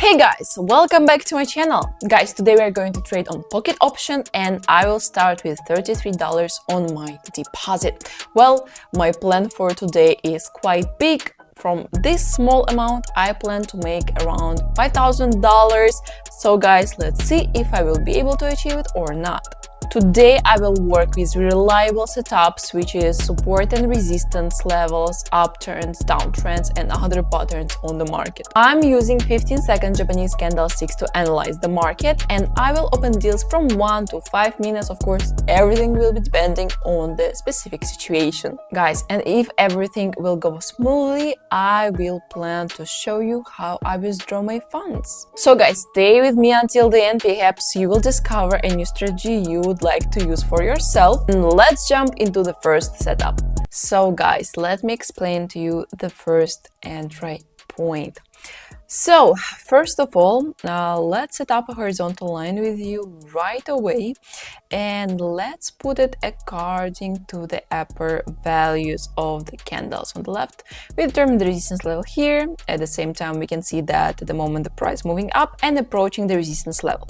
Hey guys, welcome back to my channel. Guys, today we are going to trade on pocket option and I will start with $33 on my deposit. Well, my plan for today is quite big. From this small amount, I plan to make around $5,000. So guys, let's see if I will be able to achieve it or not. Today I will work with reliable setups, which is support and resistance levels, upturns, downtrends, and other patterns on the market. I'm using 15-second Japanese candlesticks to analyze the market, and I will open deals from 1 to 5 minutes. Of course, everything will be depending on the specific situation. Guys, and if everything will go smoothly, I will plan to show you how I withdraw my funds. So guys, stay with me until the end. Perhaps you will discover a new strategy you would like to use for yourself. And let's jump into the first setup. So guys, let me explain to you the first entry point. So first of all, let's set up a horizontal line with you right away, and let's put it according to the upper values of the candles on the left. We determine the resistance level here. At the same time, we can see that at the moment the price moving up and approaching the resistance level.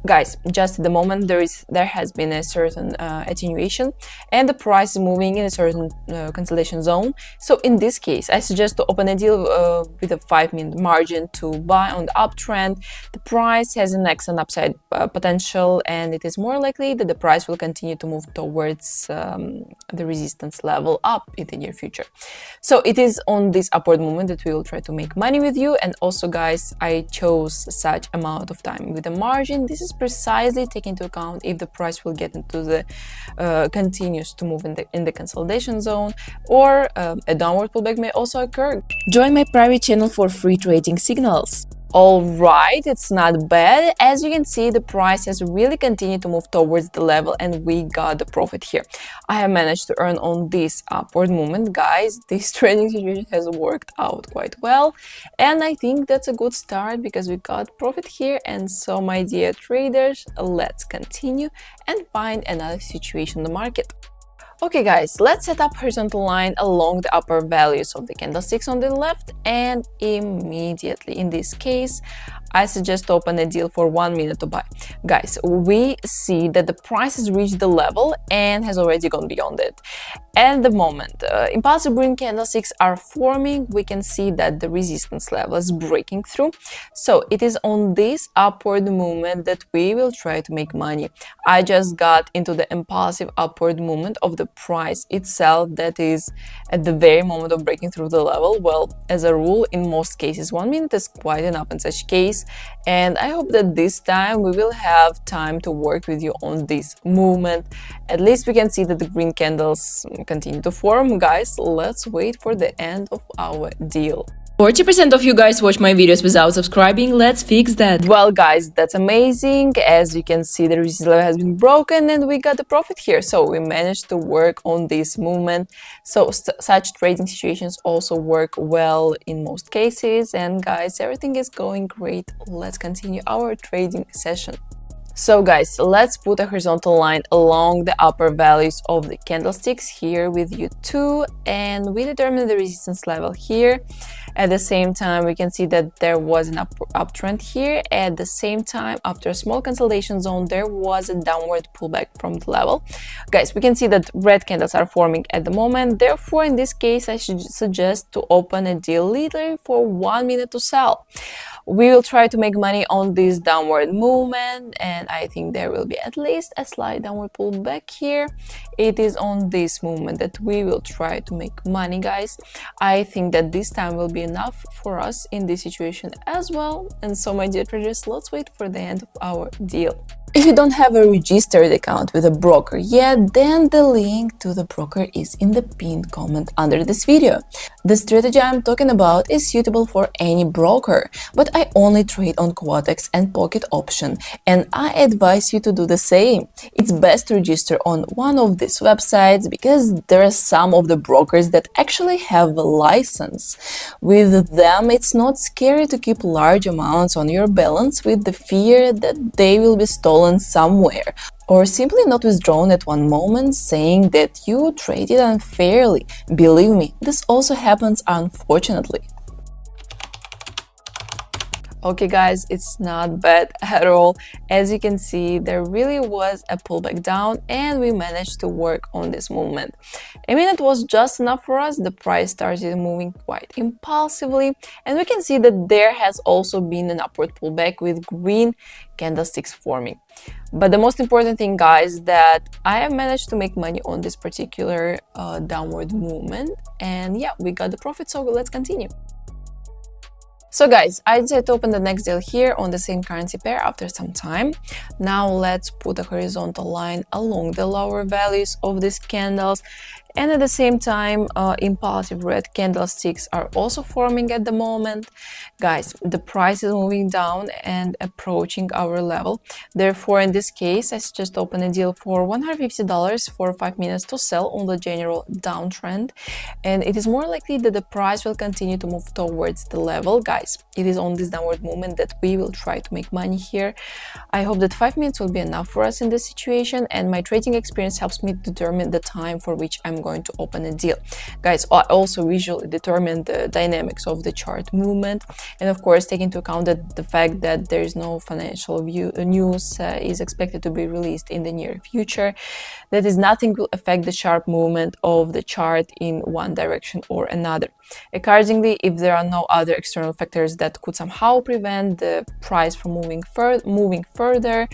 Guys, just at the moment there has been a certain attenuation and the price is moving in a certain consolidation zone. So in this case, I suggest to open a deal with a 5-minute margin to buy on the uptrend. The price has an excellent upside potential, and it is more likely that the price will continue to move towards the resistance level up in the near future. So it is on this upward movement that we will try to make money with you. And also guys, I chose such amount of time with a margin. This is precisely taking into account if the price will get into the continues to move in the consolidation zone, or a downward pullback may also occur. Join my private channel for free trading signals. Alright, it's not bad. As you can see, the price has really continued to move towards the level and we got the profit here. I have managed to earn on this upward movement. Guys, this trading situation has worked out quite well, and I think that's a good start because we got profit here. And so my dear traders, let's continue and find another situation in the market. Okay guys, let's set up horizontal line along the upper values of the candlesticks on the left, and immediately in this case I suggest to open a deal for 1 minute to buy. Guys, we see that the price has reached the level and has already gone beyond it. At the moment, impulsive green candlesticks are forming. We can see that the resistance level is breaking through. So it is on this upward movement that we will try to make money. I just got into the impulsive upward movement of the price itself, that is at the very moment of breaking through the level. Well, as a rule, in most cases, 1 minute is quite enough in such case. And I hope that this time we will have time to work with you on this movement. At least we can see that the green candles continue to form. Guys, let's wait for the end of our deal. 40% of you guys watch my videos without subscribing. Let's fix that. Well guys, that's amazing. As you can see, the resistance level has been broken and we got the profit here. So we managed to work on this movement. So such trading situations also work well in most cases. And guys, everything is going great. Let's continue our trading session. So guys, let's put a horizontal line along the upper values of the candlesticks here with you too, and we determine the resistance level here. At the same time, we can see that there was an uptrend here. At the same time, after a small consolidation zone, there was a downward pullback from the level. Guys, we can see that red candles are forming at the moment. Therefore, in this case, I should suggest to open a deal literally for 1 minute to sell. We will try to make money on this downward movement, and I think there will be at least a slight downward pullback here. It is on this movement that we will try to make money, guys. I think that this time will be enough for us in this situation as well. And so, my dear traders, let's wait for the end of our deal. If you don't have a registered account with a broker yet, then the link to the broker is in the pinned comment under this video. The strategy I'm talking about is suitable for any broker, but I only trade on Quotex and Pocket Option, and I advise you to do the same. It's best to register on one of these websites because there are some of the brokers that actually have a license. With them, it's not scary to keep large amounts on your balance with the fear that they will be stolen somewhere, or simply not withdrawn at one moment, saying that you traded unfairly. Believe me, this also happens, unfortunately. Okay guys, it's not bad at all. As you can see, there really was a pullback down and we managed to work on this movement. I mean, it was just enough for us. The price started moving quite impulsively and we can see that there has also been an upward pullback with green candlesticks forming. But the most important thing, guys, that I have managed to make money on this particular downward movement, and yeah, we got the profit, so let's continue. So guys, I decided to open the next deal here on the same currency pair after some time. Now let's put a horizontal line along the lower values of these candles, and at the same time impulsive red candlesticks are also forming at the moment. Guys, the price is moving down and approaching our level. Therefore, in this case, I just opened a deal for $150 for 5 minutes to sell on the general downtrend, and it is more likely that the price will continue to move towards the level. Guys, it is on this downward movement that we will try to make money here. I hope that 5 minutes will be enough for us in this situation, and my trading experience helps me determine the time for which I'm going to open a deal. Guys, I also visually determine the dynamics of the chart movement, and of course take into account that the fact that there is no financial news is expected to be released in the near future. That is, nothing will affect the sharp movement of the chart in one direction or another. Accordingly, if there are no other external factors that could somehow prevent the price from moving further,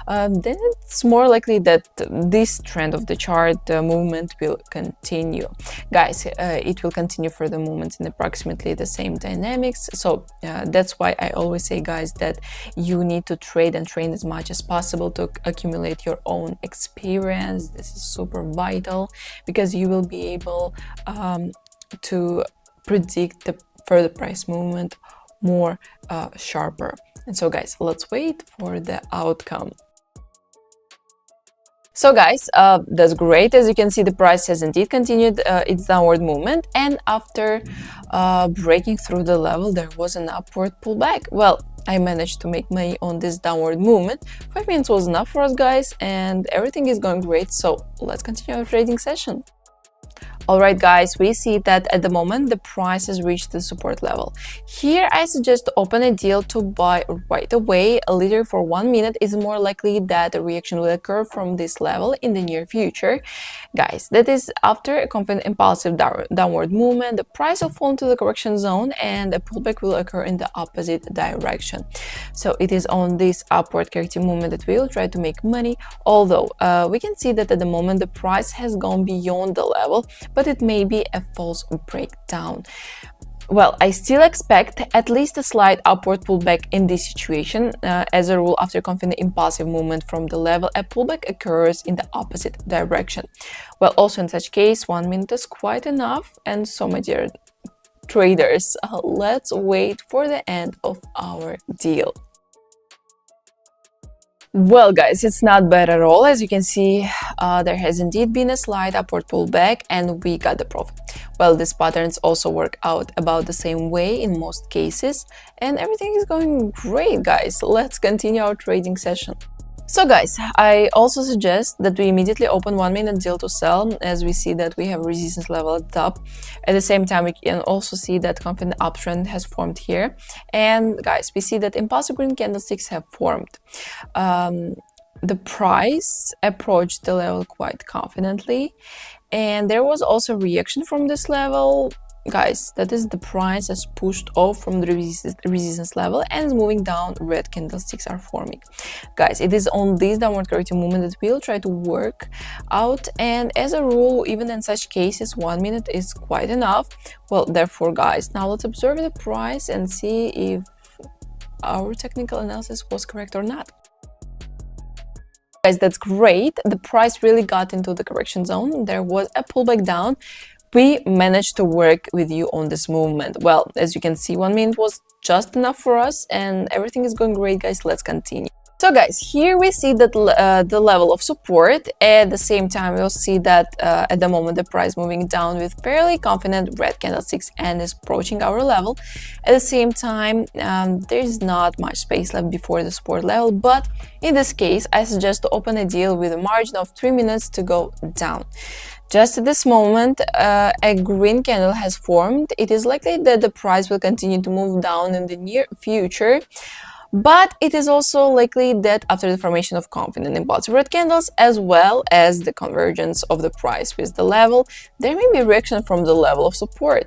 then it's more likely that this trend of the chart movement will continue. Guys, it will continue for the moment in approximately the same dynamics. So that's why I always say, guys, that you need to trade and train as much as possible to accumulate your own experience. This is super vital because you will be able to predict the further price movement more sharper. And so guys, let's wait for the outcome. So guys, that's great. As you can see, the price has indeed continued its downward movement, and after breaking through the level, there was an upward pullback. Well, I managed to make money on this downward movement. 5 minutes was enough for us, guys, and everything is going great. So let's continue our trading session. Alright guys, we see that at the moment the price has reached the support level. Here I suggest to open a deal to buy right away. Later for 1 minute is more likely that a reaction will occur from this level in the near future. Guys, that is after a confident impulsive downward movement, the price will fall into the correction zone and a pullback will occur in the opposite direction. So it is on this upward corrective movement that we will try to make money, although we can see that at the moment the price has gone beyond the level, but it may be a false breakdown. Well, I still expect at least a slight upward pullback in this situation. As a rule, after confident impulsive movement from the level, a pullback occurs in the opposite direction. Well, also in such case, 1 minute is quite enough. And so, my dear traders, let's wait for the end of our deal. Well guys, it's not bad at all. As you can see, there has indeed been a slight upward pullback and we got the profit. Well, these patterns also work out about the same way in most cases, and everything is going great, guys. Let's continue our trading session. So guys, I also suggest that we immediately open 1 minute deal to sell, as we see that we have resistance level at the top. At the same time, we can also see that confident uptrend has formed here. And guys, we see that impulsive green candlesticks have formed. The price approached the level quite confidently, and there was also reaction from this level. Guys, that is, the price has pushed off from the resistance level and is moving down. Red candlesticks are forming. Guys, it is on this downward corrective movement that we'll try to work out, and as a rule, even in such cases, 1 minute is quite enough. Well, therefore guys, now let's observe the price and see if our technical analysis was correct or not. Guys, that's great. The price really got into the correction zone. There was a pullback down. We managed to work with you on this movement. Well, as you can see, 1 minute was just enough for us and everything is going great, guys. Let's continue. So guys, here we see that the level of support. At the same time, we'll see that at the moment the price moving down with fairly confident red candlesticks and is approaching our level. At the same time, there's not much space left before the support level, but in this case, I suggest to open a deal with a margin of 3 minutes to go down. Just at this moment, a green candle has formed. It is likely that the price will continue to move down in the near future. But it is also likely that after the formation of confident impulsive red candles, as well as the convergence of the price with the level, there may be a reaction from the level of support.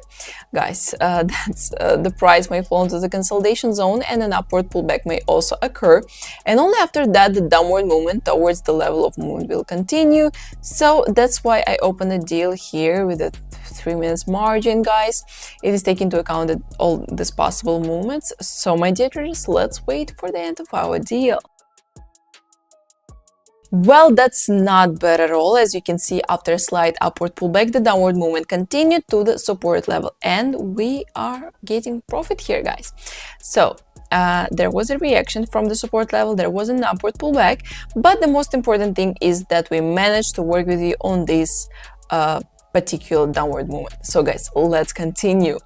Guys, the price may fall into the consolidation zone and an upward pullback may also occur. And only after that, the downward movement towards the level of movement will continue. So that's why I opened a deal here with a 3 minutes margin, guys. It is taking into account all these possible movements. So my dear traders, let's wait for the end of our deal. Well, that's not bad at all. As you can see, after a slight upward pullback, the downward movement continued to the support level and we are getting profit here, guys. So there was a reaction from the support level, there was an upward pullback, but the most important thing is that we managed to work with you on this particular downward movement. So guys, let's continue.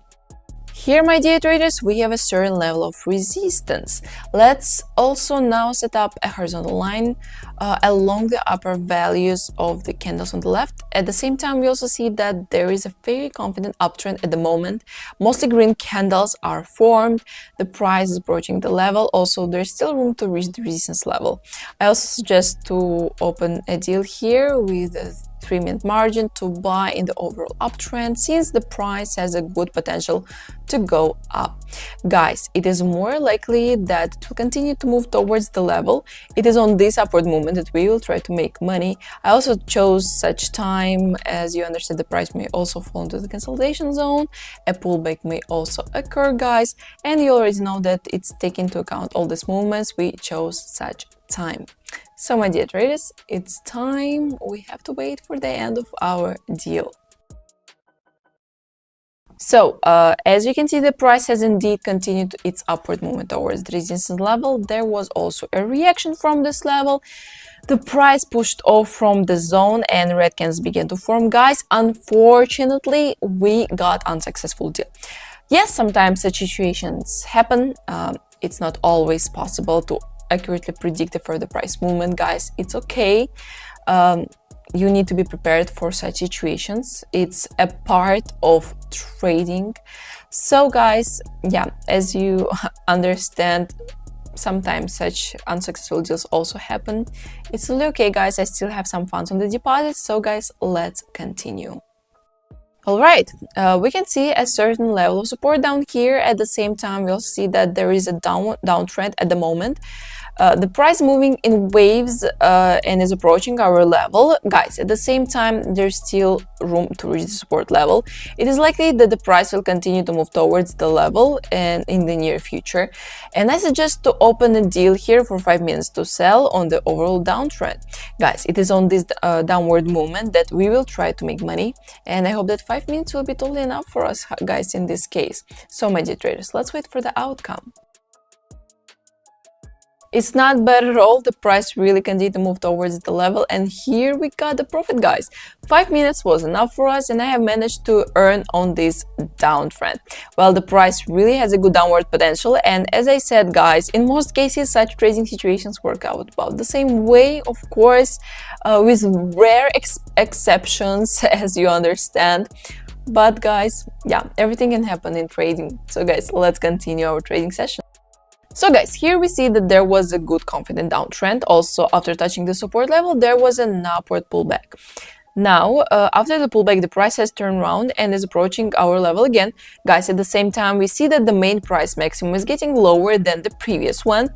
Here, my dear traders, we have a certain level of resistance. Let's also now set up a horizontal line along the upper values of the candles on the left. At the same time, we also see that there is a very confident uptrend at the moment. Mostly green candles are formed. The price is approaching the level. Also, there's still room to reach the resistance level. I also suggest to open a deal here with a 3-minute margin to buy in the overall uptrend, since the price has a good potential to go up. Guys, it is more likely that it will continue to move towards the level. It is on this upward movement that we will try to make money. I also chose such time, as you understand, the price may also fall into the consolidation zone. A pullback may also occur, guys, and you already know that it's taking into account all these movements. We chose such time. So my dear traders, it's time. We have to wait for the end of our deal. So, as you can see, the price has indeed continued its upward movement towards the resistance level. There was also a reaction from this level. The price pushed off from the zone and red candles began to form. Guys, unfortunately, we got unsuccessful deal. Yes, sometimes such situations happen. It's not always possible to accurately predict the further price movement, guys. It's okay. You need to be prepared for such situations. It's a part of trading. So guys, yeah, as you understand, sometimes such unsuccessful deals also happen. It's totally okay, guys. I still have some funds on the deposit. So guys, let's continue. All right, we can see a certain level of support down here. At the same time, we'll see that there is a downtrend at the moment. The price moving in waves and is approaching our level. Guys, at the same time, there's still room to reach the support level. It is likely that the price will continue to move towards the level and in the near future. And I suggest to open a deal here for 5 minutes to sell on the overall downtrend. Guys, it is on this downward movement that we will try to make money. And I hope that 5 minutes will be totally enough for us, guys, in this case. So my dear traders, let's wait for the outcome. It's not bad at all. The price really continued to move towards the level, and here we got the profit, guys. 5 minutes was enough for us, and I have managed to earn on this downtrend. Well, the price really has a good downward potential, and as I said, guys, in most cases such trading situations work out about the same way, of course, with rare exceptions, as you understand. But guys, yeah, everything can happen in trading. So guys, let's continue our trading session. So guys, here we see that there was a good confident downtrend. Also, after touching the support level, there was an upward pullback. Now, after the pullback, the price has turned around and is approaching our level again. Guys, at the same time, we see that the main price maximum is getting lower than the previous one.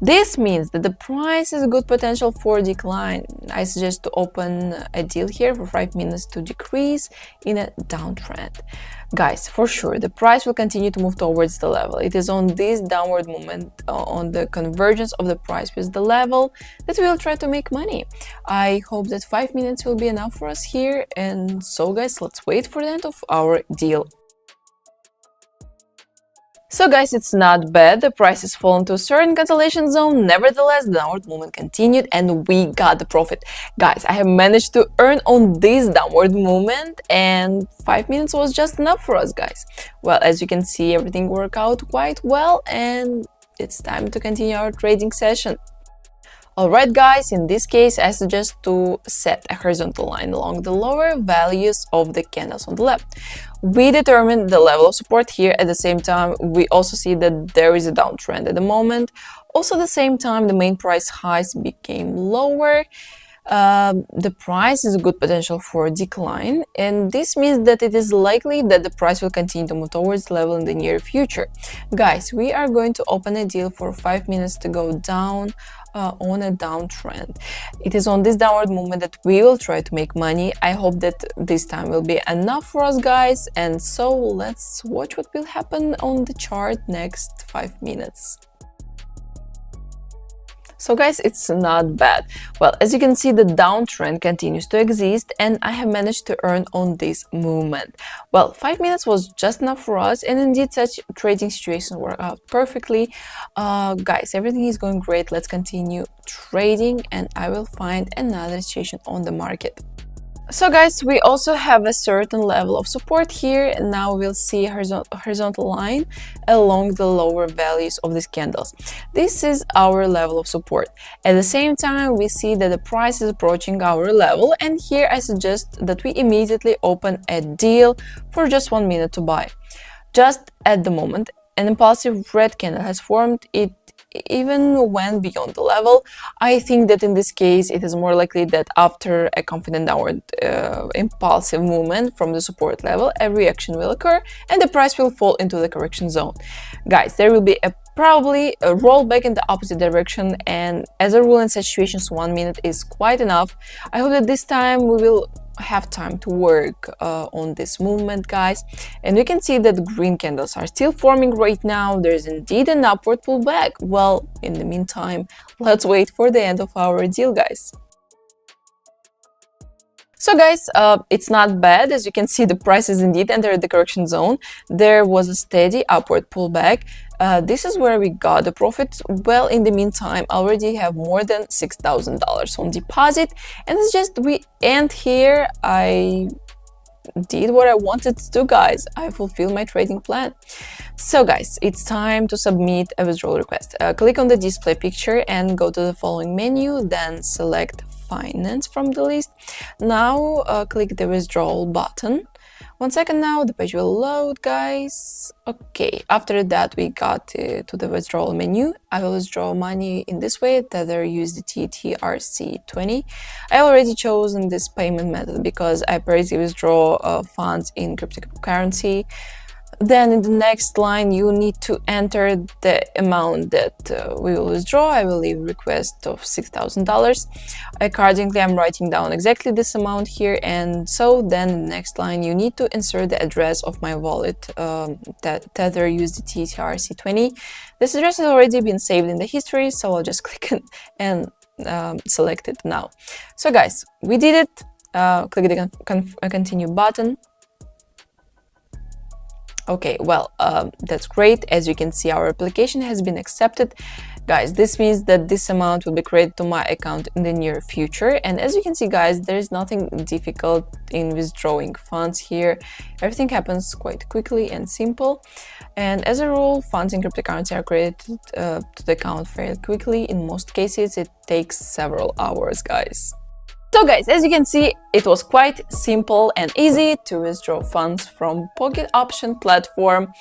This means that the price has a good potential for decline. I suggest to open a deal here for 5 minutes to decrease in a downtrend. Guys, for sure, the price will continue to move towards the level. It is on this downward movement, on the convergence of the price with the level, that we will try to make money. I hope that 5 minutes will be enough for us here. And so guys, let's wait for the end of our deal. So guys, it's not bad, the price has fallen to a certain cancellation zone, nevertheless the downward movement continued and we got the profit. Guys, I have managed to earn on this downward movement and 5 minutes was just enough for us, guys. Well, as you can see, everything worked out quite well and it's time to continue our trading session. Alright guys, in this case I suggest to set a horizontal line along the lower values of the candles on the left. We determined the level of support here. At the same time, we also see that there is a downtrend at the moment. Also at the same time, the main price highs became lower. The price is a good potential for a decline, and this means that it is likely that the price will continue to move towards the level in the near future. Guys, we are going to open a deal for 5 minutes to go down on a downtrend. It is on this downward movement that we will try to make money. I hope that this time will be enough for us, guys, and so let's watch what will happen on the chart next 5 minutes. So guys, it's not bad. Well, as you can see, the downtrend continues to exist and I have managed to earn on this movement. Well, 5 minutes was just enough for us and indeed such trading situations work out perfectly. Guys, everything is going great. Let's continue trading and I will find another situation on the market. So guys, we also have a certain level of support here, and now we'll see a horizontal line along the lower values of these candles. This is our level of support. At the same time, we see that the price is approaching our level, and here I suggest that we immediately open a deal for just 1 minute to buy. Just at the moment, an impulsive red candle has formed. It even went beyond the level. I think that in this case it is more likely that after a confident downward impulsive movement from the support level, a reaction will occur and the price will fall into the correction zone. Guys, there will be probably a rollback in the opposite direction, and as a rule in such situations 1 minute is quite enough. I hope that this time we will have time to work on this movement, guys, and we can see that green candles are still forming right now. There's indeed an upward pullback. Well, in the meantime, let's wait for the end of our deal, guys. So guys, it's not bad. As you can see, the price is indeed entered the correction zone. There was a steady upward pullback. This is where we got the profit. Well, in the meantime, I already have more than $6,000 on deposit, and it's just we end here. I did what I wanted to do, guys. I fulfilled my trading plan. So guys, it's time to submit a withdrawal request. Click on the display picture and go to the following menu, then select finance from the list. Now click the withdrawal button. 1 second now, the page will load, guys. Okay, after that we got to the withdrawal menu. I will withdraw money in this way, Tether USDT TRC20. I already chosen this payment method because I previously withdraw funds in cryptocurrency. Then in the next line you need to enter the amount that we will withdraw. I will leave a request of $6,000. Accordingly, I'm writing down exactly this amount here, and so then in the next line you need to insert the address of my wallet, Tether USDT TRC20. This address has already been saved in the history, so I'll just click it and select it now. So guys, we did it. Click the continue button. Okay, well, that's great. As you can see, our application has been accepted. Guys, this means that this amount will be credited to my account in the near future. And as you can see, guys, there is nothing difficult in withdrawing funds here. Everything happens quite quickly and simple. And as a rule, funds in cryptocurrency are credited to the account fairly quickly. In most cases, it takes several hours, guys. So guys, as you can see, it was quite simple and easy to withdraw funds from Pocket Option platform.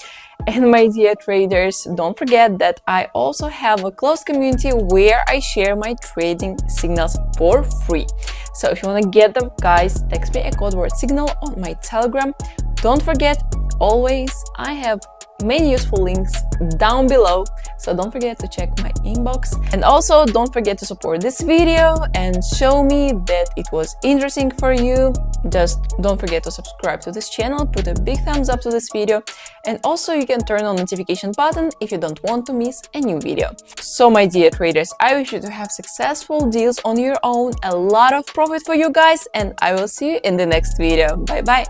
And my dear traders, don't forget that I also have a closed community where I share my trading signals for free. So if you want to get them, guys, text me a code word signal on my Telegram. Don't forget, always, I have many useful links down below, so don't forget to check my inbox. And also don't forget to support this video and show me that it was interesting for you. Just don't forget to subscribe to this channel, put a big thumbs up to this video, and also you can turn on notification button if you don't want to miss a new video. So my dear traders, I wish you to have successful deals on your own, a lot of profit for you guys, and I will see you in the next video. Bye bye.